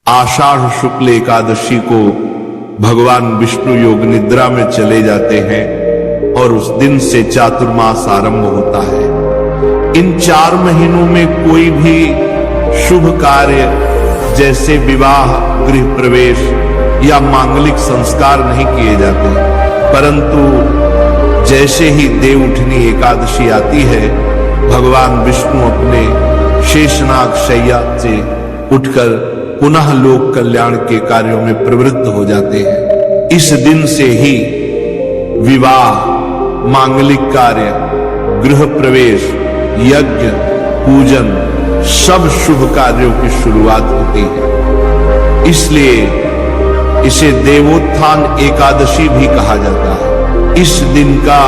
आषाढ़ शुक्ल एकादशी को भगवान विष्णु योग निद्रा में चले जाते हैं और उस दिन से चातुर्मास आरंभ होता है। इन 4 महीनों में कोई भी शुभ कार्य जैसे विवाह, गृह प्रवेश या मांगलिक संस्कार नहीं किए जाते, परंतु जैसे ही देवउठनी एकादशी आती है, भगवान विष्णु अपने शेषनाग शैया से उठकर पुनः लोक कल्याण के कार्यों में प्रवृत्त हो जाते हैं। इस दिन से ही विवाह, मांगलिक कार्य, गृह प्रवेश, यज्ञ, पूजन, सब शुभ कार्यों की शुरुआत होती है। इसलिए इसे देवोत्थान एकादशी भी कहा जाता है। इस दिन का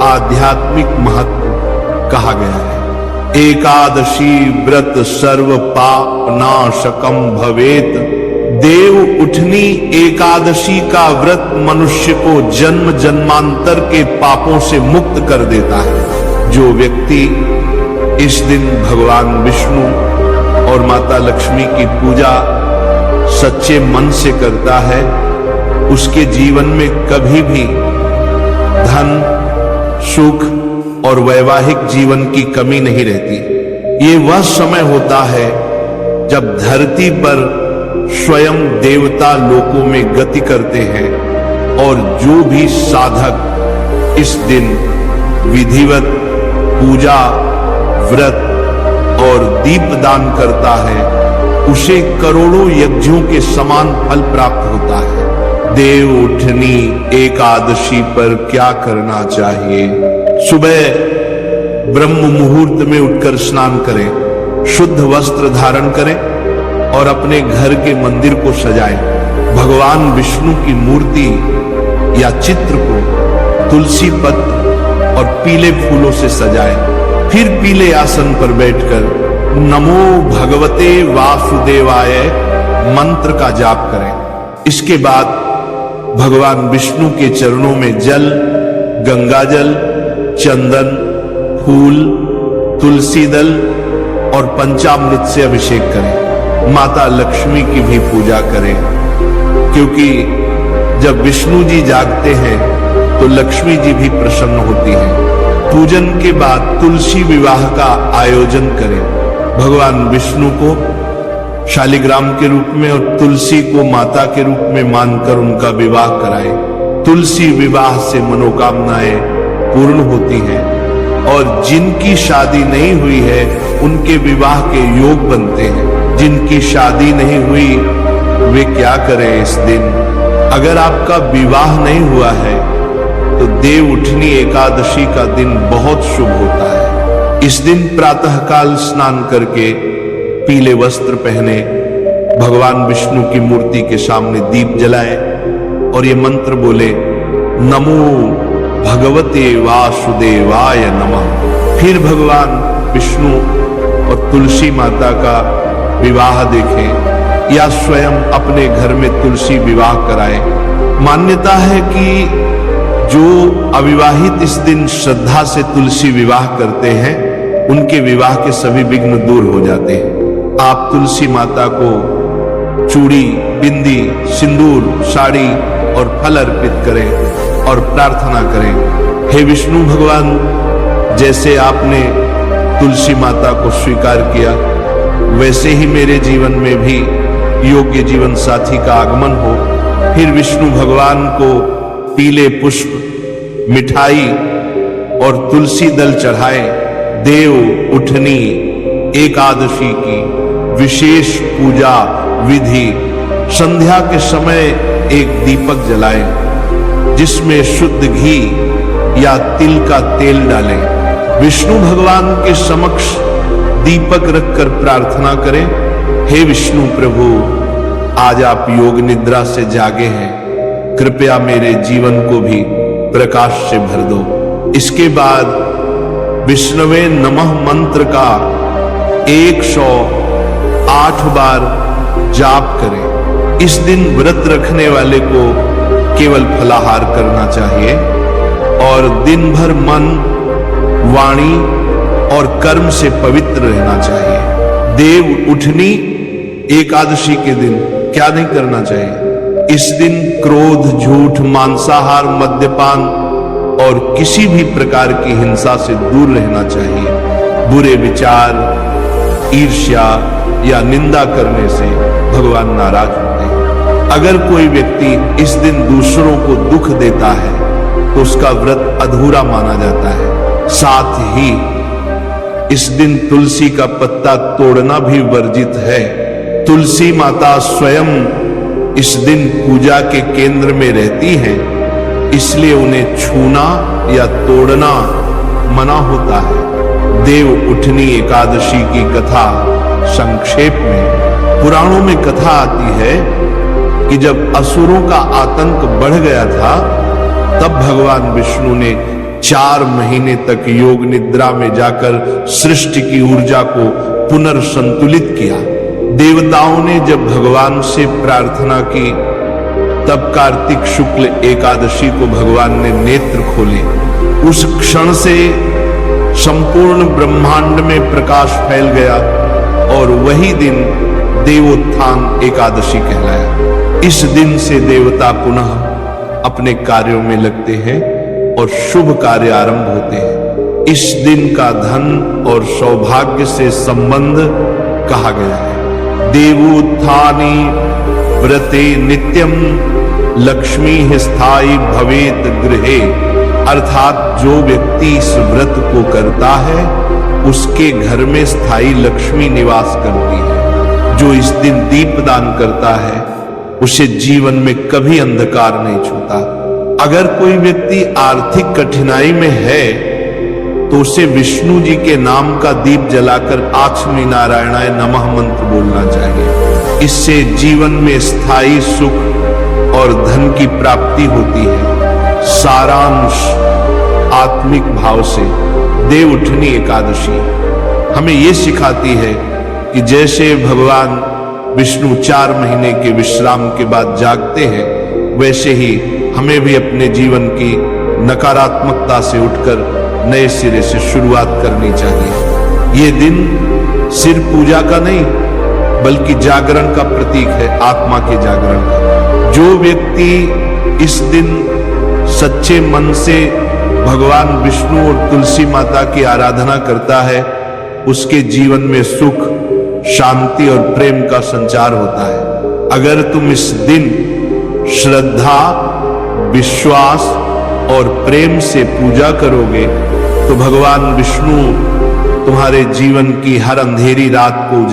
आध्यात्मिक महत्व कहा गया है। एकादशी व्रत सर्व पाप नाशकम भवेत। देव उठनी एकादशी का व्रत मनुष्य को जन्म जन्मांतर के पापों से मुक्त कर देता है। जो व्यक्ति इस दिन भगवान विष्णु और माता लक्ष्मी की पूजा सच्चे मन से करता है, उसके जीवन में कभी भी धन, सुख और वैवाहिक जीवन की कमी नहीं रहती। ये वह समय होता है जब धरती पर स्वयं देवता लोकों में गति करते हैं और जो भी साधक इस दिन विधिवत पूजा, व्रत और दीपदान करता है, उसे करोड़ों यज्ञों के समान फल प्राप्त होता है। देव उठनी एकादशी पर क्या करना चाहिए? सुबह ब्रह्म मुहूर्त में उठकर स्नान करें, शुद्ध वस्त्र धारण करें और अपने घर के मंदिर को सजाएं। भगवान विष्णु की मूर्ति या चित्र को तुलसी पत्र और पीले फूलों से सजाएं। फिर पीले आसन पर बैठकर नमो भगवते वासुदेवाय मंत्र का जाप करें। इसके बाद भगवान विष्णु के चरणों में जल, गंगाजल, चंदन, फूल, तुलसी दल और पंचामृत से अभिषेक करें। माता लक्ष्मी की भी पूजा करें, क्योंकि जब विष्णु जी जागते हैं तो लक्ष्मी जी भी प्रसन्न होती हैं। पूजन के बाद तुलसी विवाह का आयोजन करें। भगवान विष्णु को शालिग्राम के रूप में और तुलसी को माता के रूप में मानकर उनका विवाह कराएं। तुलसी विवाह से मनोकामनाएं पूर्ण होती हैं और जिनकी शादी नहीं हुई है उनके विवाह के योग बनते हैं। जिनकी शादी नहीं हुई वे क्या करें इस दिन? अगर आपका विवाह नहीं हुआ है तो देव उठनी एकादशी का दिन बहुत शुभ होता है। इस दिन प्रातःकाल स्नान करके पीले वस्त्र पहने, भगवान विष्णु की मूर्ति के सामने दीप जलाएं और ये मंत्र बोले, नमो भगवते वासुदेवाय नमः। फिर भगवान विष्णु और तुलसी माता का विवाह देखें या स्वयं अपने घर में तुलसी विवाह कराएं। मान्यता है कि जो अविवाहित इस दिन श्रद्धा से तुलसी विवाह करते हैं, उनके विवाह के सभी विघ्न दूर हो जाते हैं। आप तुलसी माता को चूड़ी, बिंदी, सिंदूर, साड़ी और फल अर्पित करें और प्रार्थना करें, हे विष्णु भगवान, जैसे आपने तुलसी माता को स्वीकार किया, वैसे ही मेरे जीवन में भी योग्य जीवन साथी का आगमन हो। फिर विष्णु भगवान को पीले पुष्प, मिठाई और तुलसी दल चढ़ाएं। देव उठनी एकादशी की विशेष पूजा विधि संध्या के समय एक दीपक जलाएं, जिसमें शुद्ध घी या तिल का तेल डालें। विष्णु भगवान के समक्ष दीपक रखकर प्रार्थना करें, हे विष्णु प्रभु, आज आप योग निद्रा से जागे हैं, कृपया मेरे जीवन को भी प्रकाश से भर दो। इसके बाद विष्णवे नमः मंत्र का 108 बार जाप करें। इस दिन व्रत रखने वाले को केवल फलाहार करना चाहिए और दिन भर मन, वाणी और कर्म से पवित्र रहना चाहिए। देव उठनी एकादशी के दिन क्या नहीं करना चाहिए? इस दिन क्रोध, झूठ, मांसाहार, मद्यपान और किसी भी प्रकार की हिंसा से दूर रहना चाहिए। बुरे विचार, ईर्ष्या या निंदा करने से भगवान नाराज होते हैं। अगर कोई व्यक्ति इस दिन दूसरों को दुख देता है तो उसका व्रत अधूरा माना जाता है। साथ ही इस दिन तुलसी का पत्ता तोड़ना भी वर्जित है। तुलसी माता स्वयं इस दिन पूजा के केंद्र में रहती हैं, इसलिए उन्हें छूना या तोड़ना मना होता है। देव उठनी एकादशी की कथा संक्षेप में पुराणों में कथा आती है कि जब असुरों का आतंक बढ़ गया था तब भगवान विष्णु ने 4 महीने तक योग निद्रा में जाकर सृष्टि की ऊर्जा को पुनर्संतुलित किया। देवताओं ने जब भगवान से प्रार्थना की तब कार्तिक शुक्ल एकादशी को भगवान ने नेत्र खोले। उस क्षण से संपूर्ण ब्रह्मांड में प्रकाश फैल गया और वही दिन देवोत्थान एकादशी कहलाया। इस दिन से देवता पुनः अपने कार्यों में लगते हैं और शुभ कार्य आरंभ होते हैं। इस दिन का धन और सौभाग्य से संबंध कहा गया है। देवोत्थानी व्रते नित्यम लक्ष्मी स्थायी भवेत गृहे, अर्थात जो व्यक्ति इस व्रत को करता है उसके घर में स्थायी लक्ष्मी निवास करती है। जो इस दिन दीपदान करता है उसे जीवन में कभी अंधकार नहीं छूता। अगर कोई व्यक्ति आर्थिक कठिनाई में है तो उसे विष्णु जी के नाम का दीप जलाकर आचमी नारायणाय नमः मंत्र बोलना चाहिए। इससे जीवन में स्थायी सुख और धन की प्राप्ति होती है। सारांश आत्मिक भाव से देव उठनी एकादशी हमें यह सिखाती है कि जैसे भगवान विष्णु 4 महीने के विश्राम के बाद जागते हैं, वैसे ही हमें भी अपने जीवन की नकारात्मकता से उठकर नए सिरे से शुरुआत करनी चाहिए। ये दिन सिर्फ पूजा का नहीं बल्कि जागरण का प्रतीक है, आत्मा के जागरण का। जो व्यक्ति इस दिन सच्चे मन से भगवान विष्णु और तुलसी माता की आराधना करता है उसके जीवन में सुख, शांति और प्रेम का संचार होता है। अगर तुम इस दिन श्रद्धा, विश्वास और प्रेम से पूजा करोगे तो भगवान विष्णु तुम्हारे जीवन की हर अंधेरी रात को